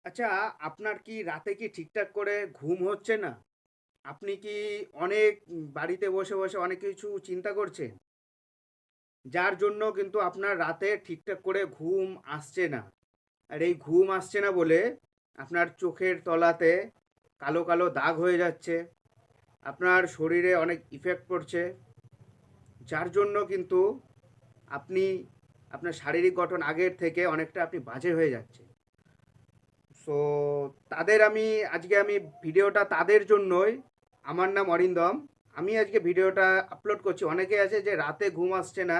আচ্ছা, আপনার কি রাতে কি ঠিকঠাক করে ঘুম হচ্ছে না? আপনি কি অনেক বাড়িতে বসে অনেক কিছু চিন্তা করছেন? যার জন্য কিন্তু আপনার রাতে ঠিকঠাক করে ঘুম আসছে না। আর এই ঘুম আসছে না বলে আপনার চোখের তলাতে কালো দাগ হয়ে যাচ্ছে। আপনার শরীরে অনেক ইফেক্ট পড়ছে। যার জন্য কিন্তু আপনি আপনার শারীরিক গঠন আগের থেকে অনেকটা আপনি বাজে হয়ে যাচ্ছেন। সো আজকে আমি ভিডিওটা তাদের জন্যই। আমার নাম অরিন্দম। আমি আজকে ভিডিওটা আপলোড করছি। অনেকে আছে যে রাতে ঘুম আসছে না,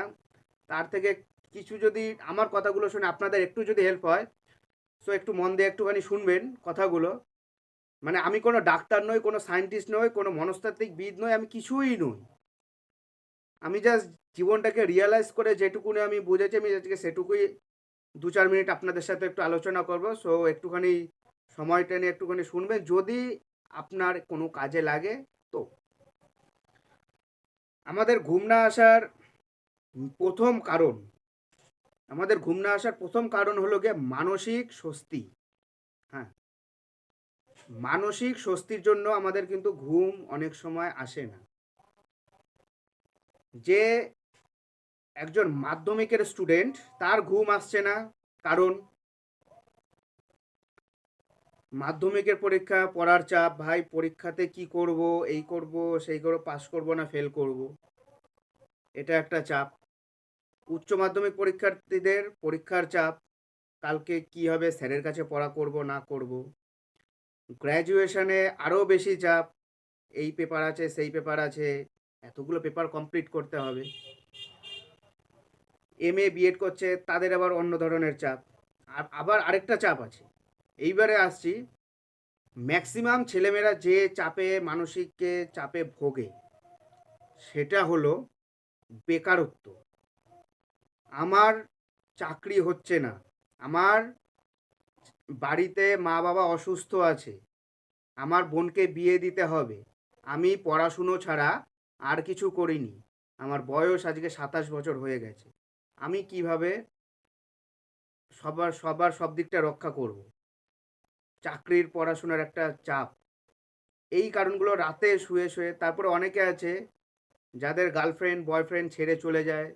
তার থেকে কিছু যদি আমার কথাগুলো শুনে আপনাদের একটু যদি হেল্প হয়, সো একটু মন দিয়ে একটুখানি শুনবেন কথাগুলো। মানে আমি কোনো ডাক্তার নই, কোনো সায়েন্টিস্ট নই, কোনো মনস্তাত্ত্বিক বিদ নই, আমি কিছুই নই। আমি জাস্ট জীবনটাকে রিয়ালাইজ করে যেটুকুনি আমি বুঝেছি, আমি আজকে সেটুকুই ২-৪ মিনিট আপনাদের সাথে একটু আলোচনা করব। সো একটুখানি সময়টা নিয়ে একটুখানি শুনবেন। যদি আপনার কোনো কাজে লাগে তো। আমাদের ঘুম না আসার প্রথম কারণ আমাদের ঘুম না আসার প্রথম কারণ হলো গিয়ে মানসিক স্বস্তি। হ্যাঁ, মানসিক স্বস্তির জন্য আমাদের কিন্তু ঘুম অনেক সময় আসে না। যে একজন মাধ্যমিকের স্টুডেন্ট, তার ঘুম আসছে না, কারণ মাধ্যমিকের পরীক্ষা, পড়ার চাপ, ভাই পরীক্ষাতে কি করব, এই করব, সেই করব, পাস করব না ফেল করব, এটা একটা চাপ। উচ্চ মাধ্যমিক পরীক্ষার্থীদের পরীক্ষার চাপ, কালকে কি হবে, স্যারের কাছে পড়া করব না করব। গ্র্যাজুয়েশনে আরও বেশি চাপ, এই পেপার আছে, সেই পেপার আছে, এতগুলো পেপার কমপ্লিট করতে হবে। এমএ বিএড করছে, তাদের আবার অন্য ধরনের চাপ। আর আবার আরেকটা চাপ আছে, এইবারে আসছি। ম্যাক্সিমাম ছেলেমেয়েরা যে চাপে, মানসিক চাপে ভোগে, সেটা হলো বেকারত্ব। আমার চাকরি হচ্ছে না, আমার বাড়িতে মা বাবা অসুস্থ আছে, আমার বোনকে বিয়ে দিতে হবে, আমি পড়াশুনো ছাড়া আর কিছু করিনি, আমার বয়স আজকে ২৭ বছর হয়ে গেছে, আমি কিভাবে সবার সবার সব দিকটা রক্ষা করব? চাকরির, পড়াশোনার একটা চাপ। এই কারণগুলো রাতে শুয়ে তারপরে অনেকে আছে যাদের গার্লফ্রেন্ড বয়ফ্রেন্ড ছেড়ে চলে যায়,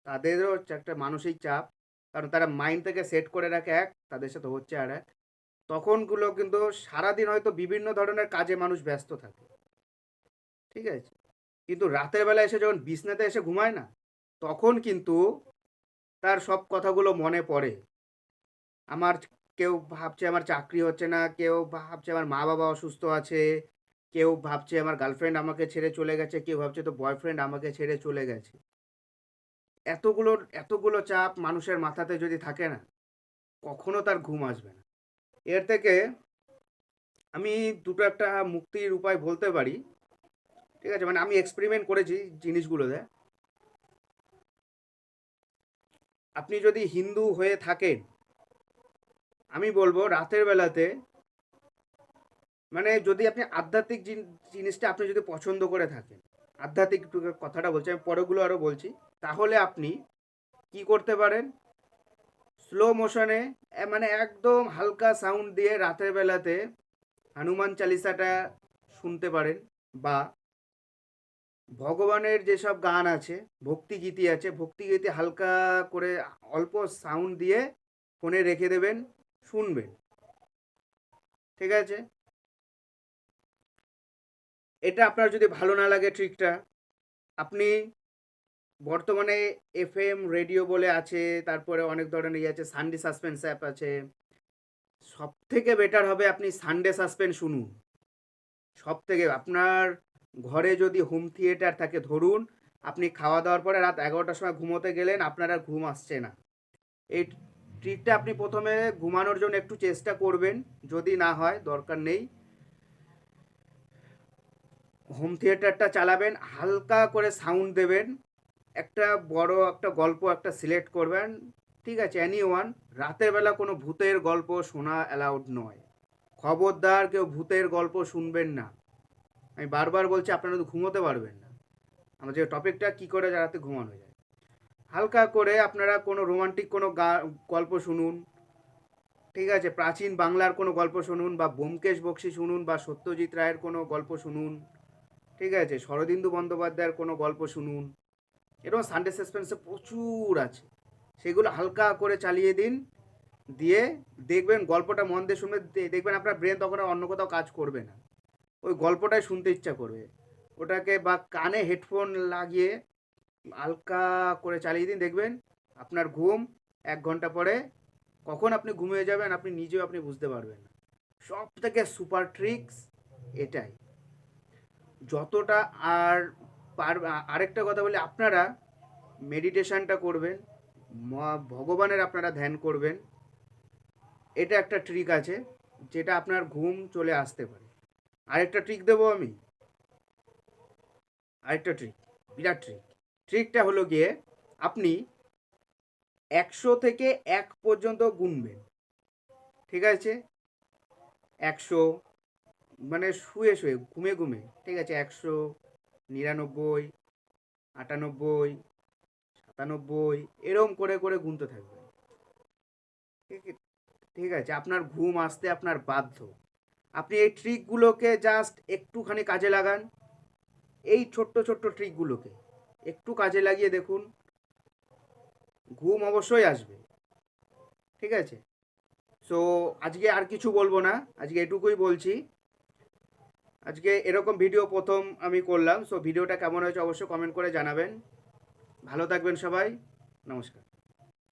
তাদেরও হচ্ছে একটা মানসিক চাপ। কারণ তারা মাইন্ড থেকে সেট করে রাখে এক, তাদের সাথে হচ্ছে আর এক। তখনগুলো কিন্তু সারাদিন হয়তো বিভিন্ন ধরনের কাজে মানুষ ব্যস্ত থাকে, ঠিক আছে? কিন্তু রাতের বেলা এসে যখন বিছনাতে এসে ঘুমায় না, তখন কিন্তু তার সব কথাগুলো মনে পড়ে। আমার কেউ ভাবছে আমার চাকরি হচ্ছে না, কেউ ভাবছে আমার মা বাবা অসুস্থ আছে, কেউ ভাবছে আমার গার্লফ্রেন্ড আমাকে ছেড়ে চলে গেছে, কেউ ভাবছে তো বয়ফ্রেন্ড আমাকে ছেড়ে চলে গেছে। এতগুলো চাপ মানুষের মাথাতে যদি থাকে না, কখনো তার ঘুম আসবে না। এর থেকে আমি দুটো একটা মুক্তির উপায় বলতে পারি, ঠিক আছে? মানে আমি এক্সপেরিমেন্ট করেছি জিনিসগুলোতে। আপনি যদি হিন্দু হয়ে থাকেন, আমি বলবো রাতের বেলাতে, মানে যদি আপনি আধ্যাত্মিক জিনিসটা আপনি যদি পছন্দ করে থাকেন, আধ্যাত্মিক কথাটা বলছি, আমি পরেগুলো আরও বলছি, তাহলে আপনি কি করতে পারেন? স্লো মোশনে, মানে একদম হালকা সাউন্ড দিয়ে রাতের বেলাতে হনুমান চালিসাটা শুনতে পারেন। বা ভগবানের যেসব গান আছে, ভক্তিগীতি আছে, ভক্তিগীতি হালকা করে অল্প সাউন্ড দিয়ে ফোনে রেখে দেবেন, শুনবেন, ঠিক আছে? এটা আপনার যদি ভালো না লাগে ট্রিকটা, আপনি বর্তমানে এফএম রেডিও বলে আছে, তারপরে অনেক ধরনের ইয়ে আছে, সানডে সাসপেন্স অ্যাপ আছে। সব থেকে বেটার হবে আপনি সানডে সাসপেন্স শুনুন। সব থেকে আপনার ঘরে যদি হোম থিয়েটার থাকে, ধরুন আপনি খাওয়া দাওয়ার পরে রাত 11টার সময় ঘুমোতে গেলেন, আপনার আর ঘুম আসছে না, এই ট্রিকটা আপনি প্রথমে ঘুমানোর জন্য একটু চেষ্টা করবেন। যদি না হয়, দরকার নেই, হোম থিয়েটারটা চালাবেন, হালকা করে সাউন্ড দেবেন, একটা বড় একটা গল্প একটা সিলেক্ট করবেন, ঠিক আছে? Any one. রাতের বেলা কোনো ভূতের গল্প শোনা অ্যালাউড নয়, খবরদার কেউ ভূতের গল্প শুনবেন না। আমি বারবার বলছি, আপনারা তো ঘুমোতে পারবেন না। আমাদের যে টপিকটা কী করে রাতে ঘুমানো যায়, হালকা করে আপনারা কোনো রোমান্টিক কোনো গল্প শুনুন, ঠিক আছে, প্রাচীন বাংলার কোনো গল্প শুনুন, বা ব্যোমকেশ বক্সী শুনুন, বা সত্যজিৎ রায়ের কোনো গল্প শুনুন, ঠিক আছে, শরদিন্দু বন্দ্যোপাধ্যায়ের কোনো গল্প শুনুন। এরকম সানডে সাসপেন্সে প্রচুর আছে, সেগুলো হালকা করে চালিয়ে দিন, দিয়ে দেখবেন গল্পটা মন দিয়ে শুনবে, দেখবেন আপনার ব্রেন তখন আর অন্য কোথাও কাজ করবে না, ওই গল্পটাই শুনতে ইচ্ছা করবে। ওটাকে বা কানে হেডফোন লাগিয়ে হালকা করে চালিয়ে দিন, দেখবেন আপনার ঘুম 1 ঘন্টা পরে কখন আপনি ঘুমিয়ে যাবেন আপনি নিজেও আপনি বুঝতে পারবেন না। সব থেকে সুপার ট্রিক্স এটাই। যতটা আর আরেকটা কথা বলি, আপনারা মেডিটেশনটা করবেন, ভগবানের আপনারা ধ্যান করবেন। এটা একটা ট্রিক আছে যেটা আপনার ঘুম চলে আসতে পারে। আরেকটা ট্রিক দেবো আমি, আরেকটা ট্রিক, বিরাট ট্রিক। ট্রিকটা হলো গিয়ে আপনি 100 থেকে 1 পর্যন্ত গুনবেন, ঠিক আছে? 100 মানে শুয়ে শুয়ে ঘুমে ঘুমে, ঠিক আছে? 100, 99, 98, 97 এরম করে করে গুনতে থাকবেন, ঠিক ঠিক আছে? আপনার ঘুম আসতে আপনার বাধ্য। আপনি এই ট্রিকগুলোকে জাস্ট একটুখানি কাজে লাগান, এই ছোট্ট ছোট্ট ট্রিকগুলোকে একটু কাজে লাগিয়ে দেখুন, ঘুম অবশ্যই আসবে, ঠিক আছে? সো আজকে আর কিছু বলবো না, আজকে এটুকুই বলছি। আজকে এরকম ভিডিও প্রথম আমি করলাম। সো ভিডিওটা কেমন হয়েছে অবশ্যই কমেন্ট করে জানাবেন। ভালো থাকবেন সবাই, নমস্কার।